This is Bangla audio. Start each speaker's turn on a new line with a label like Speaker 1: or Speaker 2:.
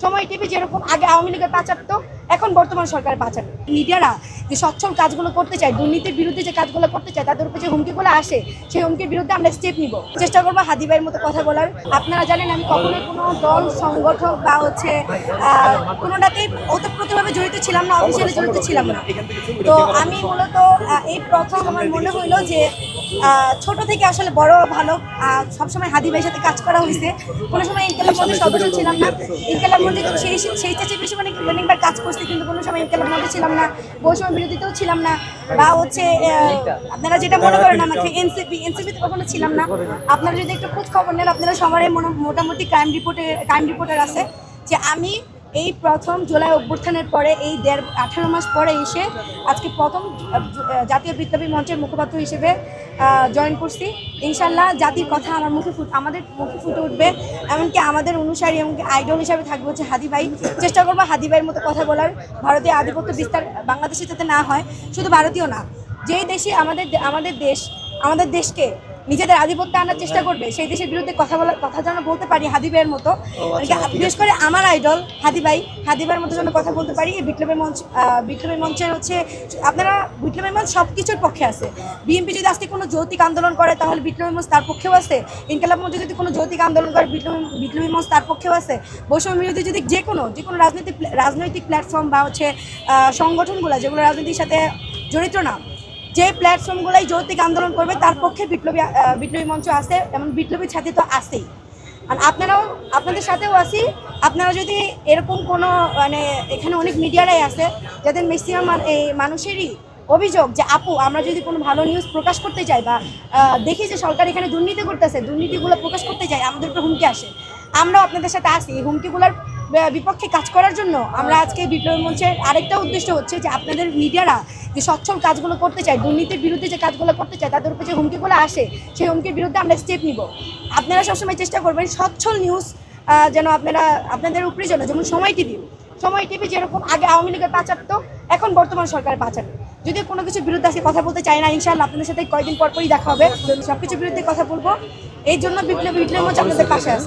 Speaker 1: সময় টিভি যেরকম আগে আওয়ামী লীগের পাচারতো এখন বর্তমান সরকারের পাচার। মিডিয়ারা যে সচ্ছল কাজগুলো করতে চায়, দুর্নীতির বিরুদ্ধে যে কাজগুলো করতে চায়, তাদের উপর যে হুমকিগুলো আসে সেই হুমকির বিরুদ্ধে আমরা স্টেপ নিব, চেষ্টা করবো হাদি ভাইয়ের মতো কথা বলার। আপনারা জানেন আমি কখনোই কোনো দল সংগঠক বা কোনোটাতেই ওতপ্রোতভাবে জড়িত ছিলাম না, অফিসিয়ালি জড়িত ছিলাম না। তো আমি মূলত এই প্রথম আমার মনে হইলো যে ছোট থেকে আসলে বড় ভালো সবসময় হাদি ভাইয়ের সাথে কাজ করা হয়েছে। কোনো সময় ইনকালাব মঞ্চের সদস্য ছিলাম না, ইনকালাব মঞ্চে সেই চেষ্টা বেশি অনেকবার কাজ করছি, কিন্তু কোনো সময় ইনকালাব মঞ্চে ছিলাম না, বৈষম্য বিরোধীতেও ছিলাম না, বা আপনারা যেটা মনে করেন আমাকে এনসিপিতে কখনো ছিলাম না। আপনারা যদি একটু খোঁজ খবর নেন, আপনারা সবারই মোটামুটি ক্রাইম রিপোর্টার আছে যে আমি এই প্রথম জুলাই অভ্যুত্থানের পরে এই 18 মাস পরে এসে আজকে প্রথম জাতীয় বিপ্লবী মঞ্চের মুখপাত্র হিসেবে জয়েন করছি। ইনশাল্লাহ জাতির কথা আমাদের মুখে ফুটে উঠবে, এমনকি আমাদের অনুসারী এমনকি আইডল হিসাবে থাকবে হচ্ছে হাদি ভাই। চেষ্টা করবো হাদি ভাইয়ের মতো কথা বলার, ভারতীয় আধিপত্য বিস্তার বাংলাদেশে যাতে না হয়, শুধু ভারতীয় না, যেই দেশে আমাদের দেশকে নিজেদের আধিপত্য আনার চেষ্টা করবে সেই দেশের বিরুদ্ধে কথা যেন বলতে পারি হাদি ভাইয়ের মতো। বিশেষ করে আমার আইডল হাদি ভাইয়ের মতো যেন কথা বলতে পারি। বিপ্লবী মঞ্চের আপনারা বিপ্লবী মঞ্চ সব কিছুর পক্ষে আছে। বিএনপি যদি আজকে কোনো যৌতিক আন্দোলন করে তাহলে বিপ্লবী মঞ্চ তার পক্ষেও আছে। ইনকালাব মঞ্চ যদি কোনো যৌতিক আন্দোলন করে বিপ্লবী মঞ্চ তার পক্ষেও আছে। বৈষম্য বিরোধী যদি যে কোনো রাজনৈতিক প্ল্যাটফর্ম বা সংগঠনগুলো যেগুলো রাজনীতির সাথে জড়িত না, যে প্ল্যাটফর্মগুলাই যৌতিক আন্দোলন করবে তার পক্ষে বিপ্লবী মঞ্চ আছে, এবং বিপ্লবী ছাত্রী তো আছেই। আর আপনাদের সাথেও আছি। আপনারা যদি এরকম কোনো এখানে অনেক মিডিয়ারাই আছে যাদের ম্যাক্সিমাম এই মানুষেরই অভিযোগ যে আপু আমরা যদি কোনো ভালো নিউজ প্রকাশ করতে চাই বা দেখি যে সরকার এখানে দুর্নীতি করতেছে, দুর্নীতিগুলো প্রকাশ করতে চাই, আমাদের উপর হুমকি আসে, আমরাও আপনাদের সাথে আসি এই হুমকিগুলোর বিপক্ষে কাজ করার জন্য। আমরা আজকে বিপ্লবী মঞ্চের আরেকটা উদ্দেশ্য হচ্ছে যে আপনাদের মিডিয়ারা যে সচ্ছল কাজগুলো করতে চায়, দুর্নীতির বিরুদ্ধে যে কাজগুলো করতে চায়, তাদের উপর যে হুমকিগুলো আসে সেই হুমকির বিরুদ্ধে আমরা স্টেপ নিব। আপনারা সবসময় চেষ্টা করবেন সচ্ছল নিউজ যেন আপনাদের উপরে যেন, যেমন সময় টিভি যেরকম আগে আওয়ামী লীগের পাচারতো এখন বর্তমান সরকারের পাচার। যদি কোনো কিছুর বিরুদ্ধে আজকে কথা বলতে চাই না, ইনশাআল্লাহ আপনাদের সাথে কয়েকদিন পরই দেখা হবে, সবকিছুর বিরুদ্ধে কথা বলবো। এই জন্য বিপ্লবী মঞ্চ আপনাদের পাশে আছে।